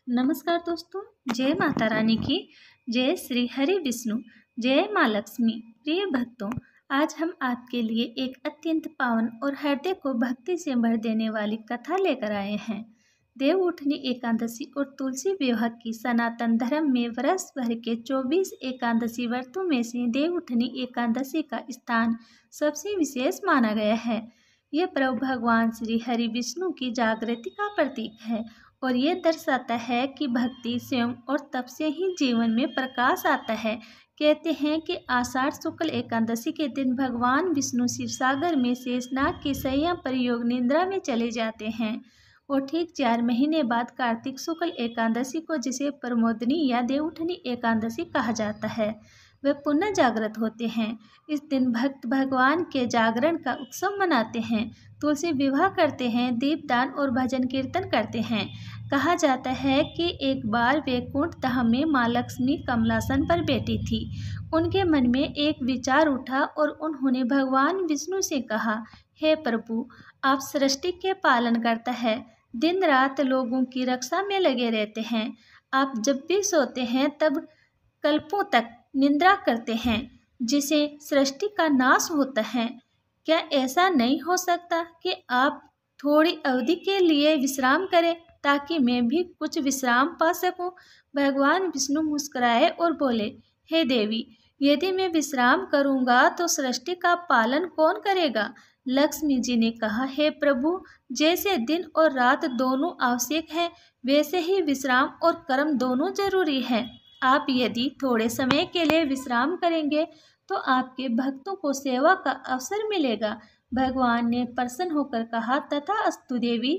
नमस्कार दोस्तों, जय माता रानी की। जय श्री हरि विष्णु, जय माँ लक्ष्मी। प्रिय भक्तों, आज हम आपके लिए एक अत्यंत पावन और हृदय को भक्ति से भर देने वाली कथा लेकर आए हैं। देव उठनी एकादशी और तुलसी विवाह की सनातन धर्म में वर्ष भर के 24 एकादशी व्रतों में से देव उठनी एकादशी का स्थान सबसे विशेष माना गया है। यह प्रभु भगवान श्री हरि विष्णु की जागृति का प्रतीक है और ये दर्शाता है कि भक्ति स्वयं और तप से ही जीवन में प्रकाश आता है। कहते हैं कि आषाढ़ शुक्ल एकादशी के दिन भगवान विष्णु शिवसागर में शेषनाग की शैया पर योग निद्रा में चले जाते हैं और ठीक 4 महीने बाद कार्तिक शुक्ल एकादशी को, जिसे प्रमोदनी या देवउठनी एकादशी कहा जाता है, वे पुनः जागृत होते हैं। इस दिन भक्त भगवान के जागरण का उत्सव मनाते हैं, तुलसी विवाह करते हैं, दीपदान और भजन कीर्तन करते हैं। कहा जाता है कि एक बार वैकुंठ धाम में माँ लक्ष्मी कमलासन पर बैठी थी। उनके मन में एक विचार उठा और उन्होंने भगवान विष्णु से कहा, हे प्रभु, आप सृष्टि के पालन करता है, दिन रात लोगों की रक्षा में लगे रहते हैं। आप जब भी सोते हैं तब कल्पों तक निद्रा करते हैं, जिसे सृष्टि का नाश होता है। क्या ऐसा नहीं हो सकता कि आप थोड़ी अवधि के लिए विश्राम करें ताकि मैं भी कुछ विश्राम पा सकूं? भगवान विष्णु मुस्कुराए और बोले, हे देवी, यदि मैं विश्राम करूंगा तो सृष्टि का पालन कौन करेगा? लक्ष्मी जी ने कहा, हे प्रभु, जैसे दिन और रात दोनों आवश्यक हैं, वैसे ही विश्राम और कर्म दोनों जरूरी हैं। आप यदि थोड़े समय के लिए विश्राम करेंगे तो आपके भक्तों को सेवा का अवसर मिलेगा। भगवान ने प्रसन्न होकर कहा, तथास्तु देवी,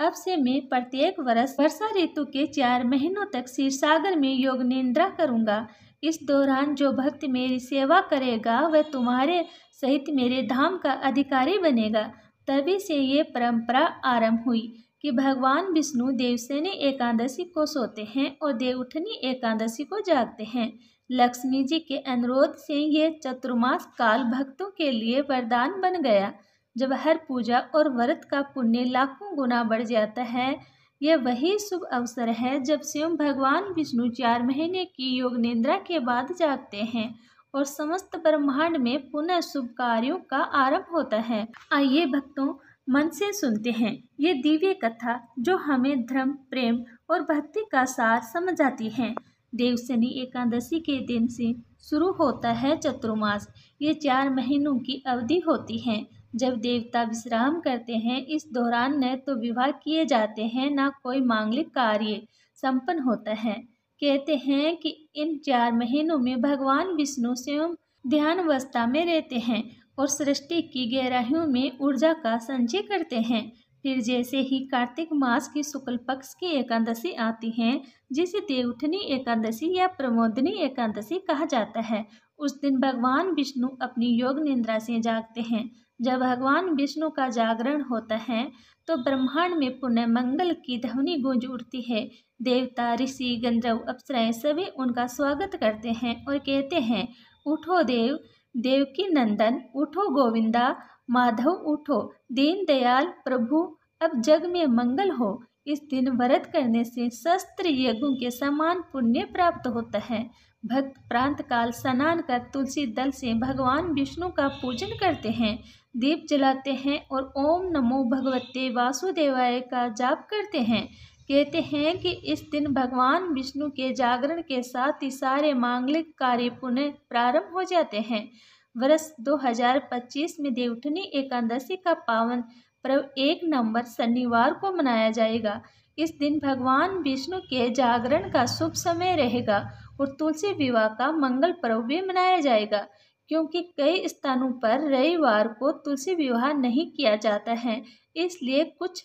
अब से मैं प्रत्येक वर्ष वर्षा ऋतु के 4 महीनों तक क्षीरसागर में योग निद्रा करूंगा। इस दौरान जो भक्त मेरी सेवा करेगा वह तुम्हारे सहित मेरे धाम का अधिकारी बनेगा। तभी से ये परंपरा आरंभ हुई कि भगवान विष्णु देवशयनी एकादशी को सोते हैं और देवउठनी एकादशी को जागते हैं। लक्ष्मी जी के अनुरोध से ये चतुर्मास काल भक्तों के लिए वरदान बन गया। जब हर पूजा और व्रत का पुण्य लाखों गुना बढ़ जाता है, यह वही शुभ अवसर है जब स्वयं भगवान विष्णु 4 महीने की योग निद्रा के बाद जागते हैं और समस्त ब्रह्मांड में पुनः शुभ कार्यों का आरंभ होता है। आइए भक्तों, मन से सुनते हैं ये दिव्य कथा जो हमें धर्म, प्रेम और भक्ति का सार समझाती है। देवशयनी एकादशी के दिन से शुरू होता है चतुर्मास। ये 4 महीनों की अवधि होती है जब देवता विश्राम करते हैं। इस दौरान न तो विवाह किए जाते हैं, न कोई मांगलिक कार्य संपन्न होता है। कहते हैं कि इन 4 महीनों में भगवान विष्णु स्वयं ध्यान अवस्था में रहते हैं और सृष्टि की गहराइयों में ऊर्जा का संचय करते हैं। फिर जैसे ही कार्तिक मास की शुक्ल पक्ष की एकादशी आती है, जिसे देवउठनी एकादशी या प्रमोदनी एकादशी कहा जाता है, उस दिन भगवान विष्णु अपनी योग निद्रा से जागते हैं। जब भगवान विष्णु का जागरण होता है तो ब्रह्मांड में पुण्य मंगल की ध्वनि गूंज उठती है। देवता, ऋषि, गंधर्व, अप्सराएं सभी उनका स्वागत करते हैं और कहते हैं, उठो देव, देवकी नंदन, उठो गोविंदा, माधव उठो, दीन दयाल प्रभु, अब जग में मंगल हो। इस दिन व्रत करने से शस्त्र यज्ञों के समान पुण्य प्राप्त होता है। भक्त प्रांत काल स्नान कर तुलसी दल से भगवान विष्णु का पूजन करते हैं, दीप जलाते हैं और ओम नमो भगवते वासुदेवाय का जाप करते हैं। कहते हैं कि इस दिन भगवान विष्णु के जागरण के साथ ही सारे मांगलिक कार्य पुनः प्रारंभ हो जाते हैं। वर्ष 2025 में देवउठनी एकादशी का पावन पर्व 1 नवंबर शनिवार को मनाया जाएगा। इस दिन भगवान विष्णु के जागरण का शुभ समय रहेगा और तुलसी विवाह का मंगल पर्व भी मनाया जाएगा, क्योंकि कई स्थानों पर रविवार को तुलसी विवाह नहीं किया जाता है। इसलिए कुछ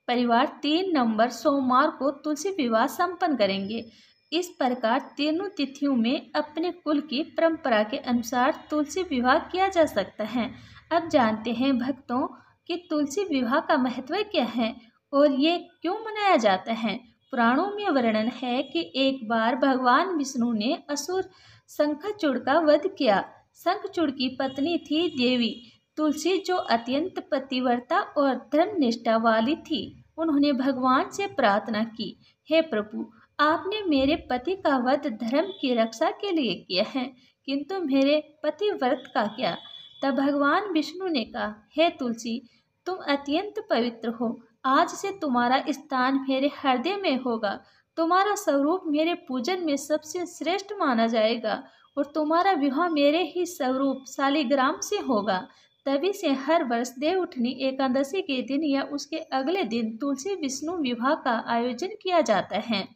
परिवार 3 नवंबर सोमवार को तुलसी विवाह संपन्न करेंगे। इस प्रकार तीनों तिथियों में अपने कुल की परंपरा के अनुसार तुलसी विवाह किया जा सकता है। अब जानते हैं भक्तों कि तुलसी विवाह का महत्व क्या है और ये क्यों मनाया जाता है। पुराणों में वर्णन है कि एक बार भगवान विष्णु ने असुर शंखचूड़ का वध किया। शंखचूड़ की पत्नी थी देवी तुलसी, जो अत्यंत पतिव्रता और धर्मनिष्ठा वाली थी। उन्होंने भगवान से प्रार्थना की, हे प्रभु, आपने मेरे पति का वध धर्म की रक्षा के लिए किया है, किंतु मेरे पतिव्रत का क्या? तब भगवान विष्णु ने कहा, हे तुलसी, तुम अत्यंत पवित्र हो। आज से तुम्हारा स्थान मेरे हृदय में होगा। तुम्हारा स्वरूप मेरे पूजन में सबसे श्रेष्ठ माना जाएगा और तुम्हारा विवाह मेरे ही स्वरूप शालिग्राम से होगा। तभी से हर वर्ष देवउठनी एकादशी के दिन या उसके अगले दिन तुलसी विष्णु विवाह का आयोजन किया जाता है।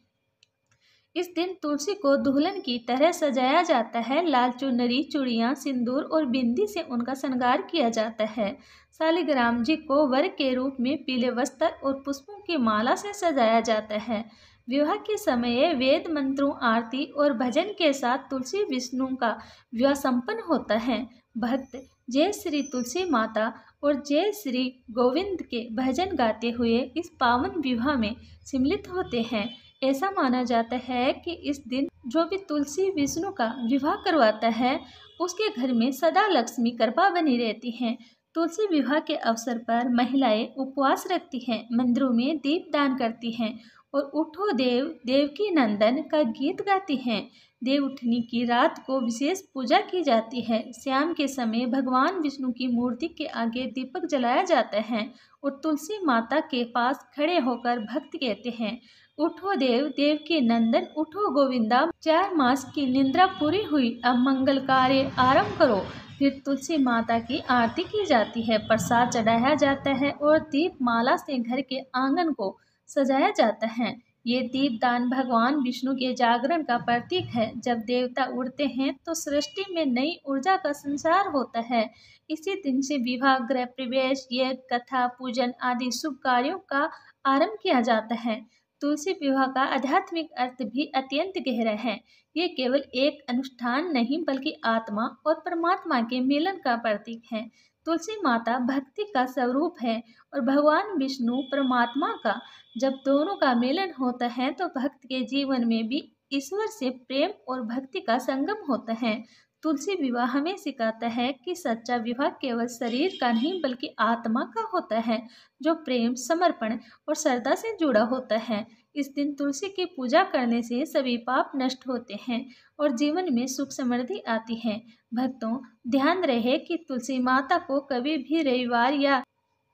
इस दिन तुलसी को दुल्हन की तरह सजाया जाता है। लाल चुनरी, चूड़ियाँ, सिंदूर और बिंदी से उनका श्रृंगार किया जाता है। शालिग्राम जी को वर के रूप में पीले वस्त्र और पुष्पों की माला से सजाया जाता है। विवाह के समय वेद मंत्रों, आरती और भजन के साथ तुलसी विष्णु का विवाह संपन्न होता है। भक्त जय श्री तुलसी माता और जय श्री गोविंद के भजन गाते हुए इस पावन विवाह में सम्मिलित होते हैं। ऐसा माना जाता है कि इस दिन जो भी तुलसी विष्णु का विवाह करवाता है उसके घर में सदा लक्ष्मी कृपा बनी रहती है। तुलसी विवाह के अवसर पर महिलाएं उपवास रखती हैं, मंदिरों में दीप दान करती हैं और उठो देव देवकी नंदन का गीत गाती हैं। देवउठनी की रात को विशेष पूजा की जाती है। शाम के समय भगवान विष्णु की मूर्ति के आगे दीपक जलाया जाता है और तुलसी माता के पास खड़े होकर भक्त कहते हैं, उठो देव देवकी नंदन, उठो गोविंदा, 4 मास की निद्रा पूरी हुई, अब मंगल कार्य आरंभ करो। फिर तुलसी माता की आरती की जाती है, प्रसाद चढ़ाया जाता है और दीप माला से घर के आंगन को सजाया जाता है। ये दीपदान भगवान विष्णु के जागरण का प्रतीक है। जब देवता उड़ते हैं तो सृष्टि में नई ऊर्जा का संचार होता है। इसी दिन से विवाह, गृह प्रवेश, यज्ञ, कथा, पूजन आदि शुभ कार्यों का आरंभ किया जाता है। तुलसी विवाह का आध्यात्मिक अर्थ भी अत्यंत गहरा है। ये केवल एक अनुष्ठान नहीं बल्कि आत्मा और परमात्मा के मिलन का प्रतीक है। तुलसी माता भक्ति का स्वरूप है और भगवान विष्णु परमात्मा का। जब दोनों का मिलन होता है तो भक्त के जीवन में भी ईश्वर से प्रेम और भक्ति का संगम होता है। तुलसी विवाह हमें सिखाता है कि सच्चा विवाह केवल शरीर का नहीं बल्कि आत्मा का होता है, जो प्रेम, समर्पण और श्रद्धा से जुड़ा होता है। इस दिन तुलसी की पूजा करने से सभी पाप नष्ट होते हैं और जीवन में सुख समृद्धि आती है। भक्तों, ध्यान रहे कि तुलसी माता को कभी भी रविवार या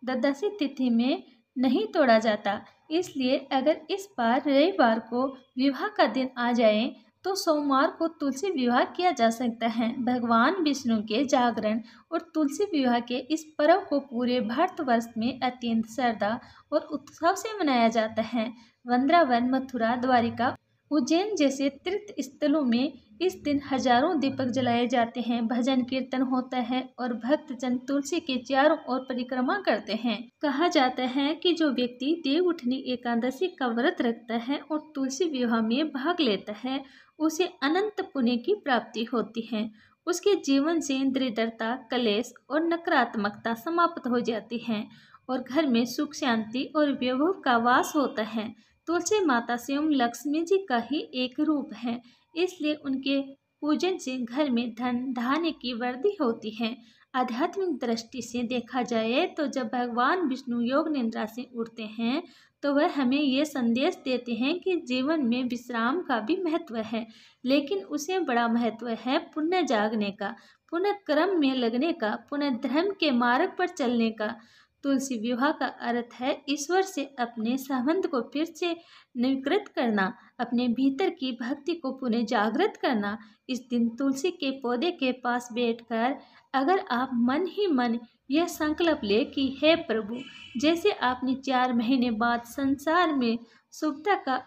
द्वादशी तिथि में नहीं तोड़ा जाता। इसलिए अगर इस बार रविवार को विवाह का दिन आ जाए तो सोमवार को तुलसी विवाह किया जा सकता है। भगवान विष्णु के जागरण और तुलसी विवाह के इस पर्व को पूरे भारतवर्ष में अत्यंत श्रद्धा और उत्सव से मनाया जाता है। वृंदावन, मथुरा, द्वारिका, उज्जैन जैसे तीर्थ स्थलों में इस दिन हजारों दीपक जलाए जाते हैं, भजन कीर्तन होता है और भक्तजन तुलसी के चारों ओर परिक्रमा करते हैं। कहा जाता है कि जो व्यक्ति देवउठनी एकादशी का व्रत रखता है और तुलसी विवाह में भाग लेता है उसे अनंत पुण्य की प्राप्ति होती है। उसके जीवन से दरिद्रता, कलेश और नकारात्मकता समाप्त हो जाती है और घर में सुख, शांति और वैभव का वास होता है। तुलसी माता स्वयं लक्ष्मी जी का ही एक रूप है, इसलिए उनके पूजन से घर में धन धान्य की वृद्धि होती है। आध्यात्मिक दृष्टि से देखा जाए तो जब भगवान विष्णु योग निद्रा से उठते हैं तो वह हमें ये संदेश देते हैं कि जीवन में विश्राम का भी महत्व है, लेकिन उसे बड़ा महत्व है पुण्य जागने का, पुण्य कर्म में लगने का, पुण्य धर्म के मार्ग पर चलने का। तुलसी विवाह का अर्थ है ईश्वर से अपने संबंध को फिर से नवीकृत करना, अपने भीतर की भक्ति को पुनः जागृत करना। इस दिन तुलसी के पौधे के पास बैठकर अगर आप मन ही मन यह संकल्प ले कि हे प्रभु, जैसे आपने 4 महीने बाद संसार में शुभता का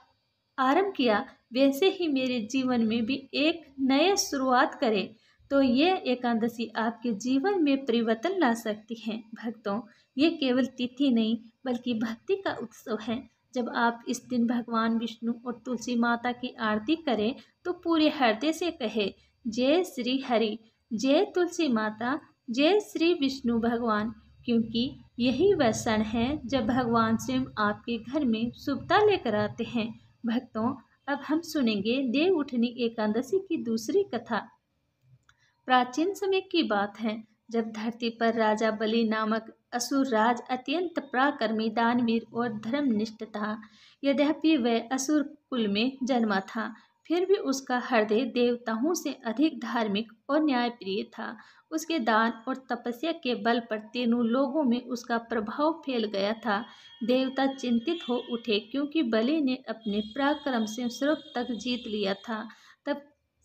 आरंभ किया वैसे ही मेरे जीवन में भी एक नई शुरुआत करें, तो यह एकादशी आपके जीवन में परिवर्तन ला सकती है। भक्तों, ये केवल तिथि नहीं बल्कि भक्ति का उत्सव है। जब आप इस दिन भगवान विष्णु और तुलसी माता की आरती करें तो पूरे हृदय से कहे, जय श्री हरि, जय तुलसी माता, जय श्री विष्णु भगवान, क्योंकि यही वह क्षण है जब भगवान स्वयं आपके घर में शुभता लेकर आते हैं। भक्तों, अब हम सुनेंगे देवउठनी एकादशी की दूसरी कथा। प्राचीन समय की बात है जब धरती पर राजा बलि नामक असुर राज अत्यंत पराक्रमी दानवीर और धर्मनिष्ठ था। यद्यपि वह असुर कुल में जन्मा था, फिर भी उसका हृदय देवताओं से अधिक धार्मिक और न्यायप्रिय था। उसके दान और तपस्या के बल पर तीनों लोगों में उसका प्रभाव फैल गया था। देवता चिंतित हो उठे क्योंकि बलि ने अपने पराक्रम से स्वर्ग तक जीत लिया था। तब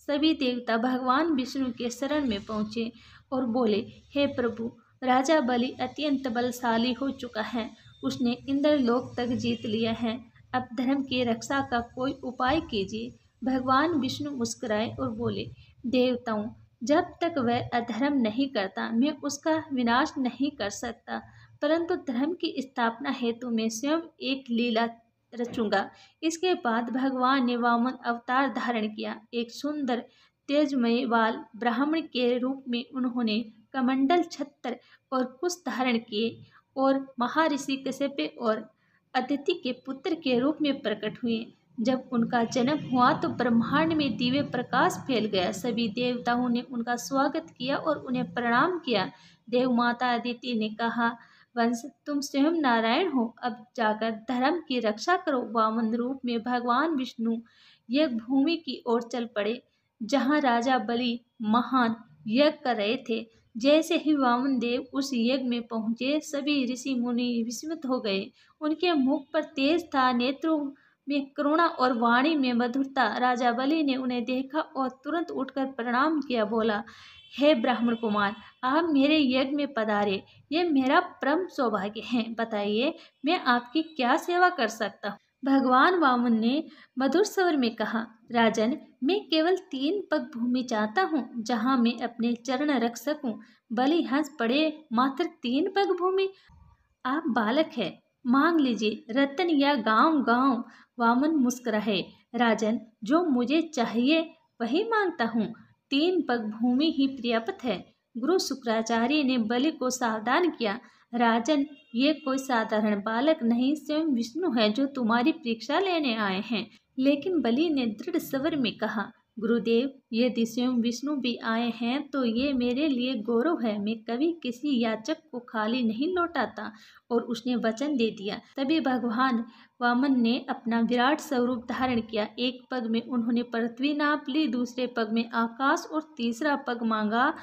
सभी देवता भगवान विष्णु के शरण में पहुँचे और बोले, हे प्रभु, राजा बलि अत्यंत बलशाली हो चुका है। उसने इंद्रलोक तक जीत लिया है। अब धर्म की रक्षा का कोई उपाय कीजिए। भगवान विष्णु मुस्कुराए और बोले, देवताओं, जब तक वह अधर्म नहीं करता मैं उसका विनाश नहीं कर सकता, परंतु धर्म की स्थापना हेतु मैं स्वयं एक लीला रचूंगा। इसके बाद भगवान ने वामन अवतार धारण किया। एक सुंदर तेजमय बाल ब्राह्मण के रूप में उन्होंने कमंडल छत्र और कुश धारण किए और महर्षि कश्यप और अदिति के पुत्र के रूप में प्रकट हुए। जब उनका जन्म हुआ तो ब्रह्मांड में दिव्य प्रकाश फैल गया। सभी देवताओं ने उनका स्वागत किया और उन्हें प्रणाम किया। देव माता अदिति ने कहा, वंश, तुम स्वयं नारायण हो, अब जाकर धर्म की रक्षा करो। वामन रूप में भगवान विष्णु यज्ञ भूमि की ओर चल पड़े जहाँ राजा बलि महान यज्ञ कर रहे थे। जैसे ही वामन देव उस यज्ञ में पहुंचे, सभी ऋषि मुनि विस्मित हो गए। उनके मुख पर तेज था, नेत्रों में करुणा और वाणी में मधुरता। राजा बलि ने उन्हें देखा और तुरंत उठकर प्रणाम किया। बोला, हे ब्राह्मण कुमार, आप मेरे यज्ञ में पधारे, ये मेरा परम सौभाग्य है। बताइए, मैं आपकी क्या सेवा कर सकता हूँ। भगवान वामन ने मधुर स्वर में कहा, राजन, मैं केवल 3 पग भूमि चाहता हूँ जहाँ मैं अपने चरण रख सकूं। बलि हंस पड़े, मात्र 3 पग भूमि? आप बालक है, मांग लीजिए, रत्न या गांव गांव। वामन मुस्कुराए, राजन, जो मुझे चाहिए वही मांगता हूँ। 3 पग भूमि ही पर्याप्त है। गुरु शुक्राचार्य ने बलि को सावधान किया, राजन, ये कोई साधारण बालक नहीं, स्वयं विष्णु है जो तुम्हारी परीक्षा लेने आए हैं। लेकिन बलि ने दृढ़ स्वर में कहा, गुरुदेव, यदि स्वयं विष्णु भी आए हैं तो ये मेरे लिए गौरव है। मैं कभी किसी याचक को खाली नहीं लौटाता। और उसने वचन दे दिया। तभी भगवान वामन ने अपना विराट स्वरूप धारण किया। एक पग में उन्होंने पृथ्वी नाप ली, दूसरे पग में आकाश और तीसरा पग मांगा,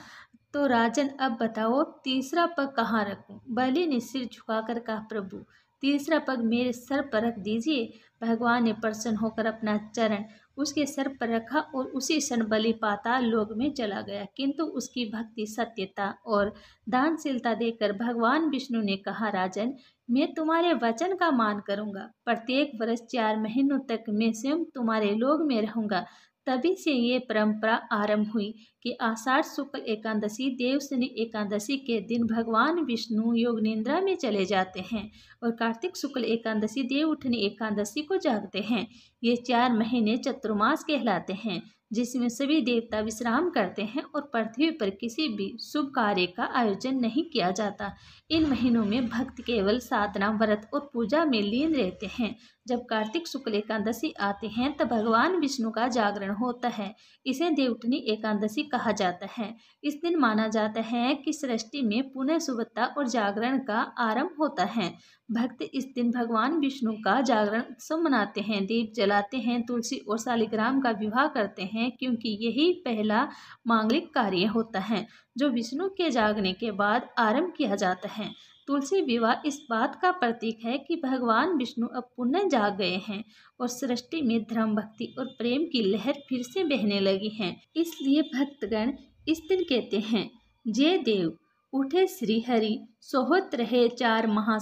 तो राजन, अब बताओ तीसरा पग कहाँ रखूं? बलि ने सिर झुकाकर कहा, प्रभु, तीसरा पग मेरे सर पर रख दीजिए। भगवान ने प्रसन्न होकर अपना चरण उसके सर पर रखा और उसी क्षण बलि पाताल लोक में चला गया। किंतु उसकी भक्ति, सत्यता और दानशीलता देखकर भगवान विष्णु ने कहा, राजन, मैं तुम्हारे वचन का मान करूंगा। प्रत्येक वर्ष 4 महीनों तक मैं स्वयं तुम्हारे लोक में रहूंगा। तभी से ये परंपरा आरंभ हुई कि आषाढ़ शुक्ल एकादशी, देवशनि एकादशी के दिन भगवान विष्णु योग निद्रा में चले जाते हैं और कार्तिक शुक्ल एकादशी, देव उठनी एकादशी को जागते हैं। ये 4 महीने चतुर्मास कहलाते हैं, जिसमें सभी देवता विश्राम करते हैं और पृथ्वी पर किसी भी शुभ कार्य का आयोजन नहीं किया जाता। इन महीनों में भक्त केवल साधना, व्रत और पूजा में लीन रहते हैं। जब कार्तिक शुक्ल एकादशी आते हैं तब भगवान विष्णु का जागरण होता है। इसे देवउठनी एकादशी कहा जाता है। इस दिन माना जाता है कि सृष्टि में पुनः शुभता और जागरण का आरंभ होता है। भक्त इस दिन भगवान विष्णु का जागरण उत्सव मनाते हैं, दीप जलाते हैं, तुलसी और शालिग्राम का विवाह करते हैं, क्योंकि यही पहला मांगलिक कार्य होता है जो विष्णु के जागने के बाद आरंभ किया जाता है। तुलसी विवाह इस बात का प्रतीक है कि भगवान विष्णु अब पुनः जाग गए हैं और सृष्टि में धर्म, भक्ति और प्रेम की लहर फिर से बहने लगी है। इसलिए भक्तगण इस दिन कहते हैं, जय देव उठे श्री हरि, सोहत रहे 4 महा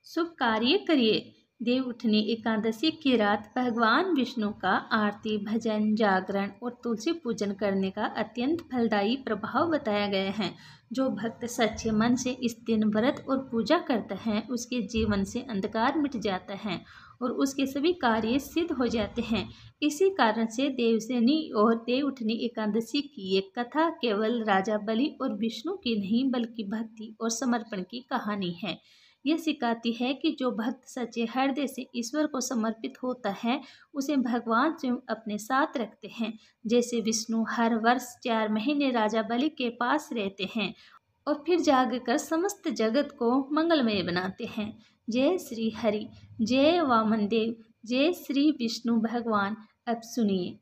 शुभ कार्य करिए। देव उठनी एकादशी की रात भगवान विष्णु का आरती, भजन, जागरण और तुलसी पूजन करने का अत्यंत फलदायी प्रभाव बताया गया है। जो भक्त सच्चे मन से इस दिन व्रत और पूजा करता है, उसके जीवन से अंधकार मिट जाता है और उसके सभी कार्य सिद्ध हो जाते हैं। इसी कारण से देवशनि और देव उठनी एकादशी की ये कथा केवल राजा बलि और विष्णु की नहीं, बल्कि भक्ति और समर्पण की कहानी है। यह सिखाती है कि जो भक्त सच्चे हृदय से ईश्वर को समर्पित होता है, उसे भगवान स्वयं अपने साथ रखते हैं। जैसे विष्णु हर वर्ष 4 महीने राजा बलि के पास रहते हैं और फिर जागकर समस्त जगत को मंगलमय बनाते हैं। जय श्री हरि, जय वामन देव, जय श्री विष्णु भगवान। अब सुनिए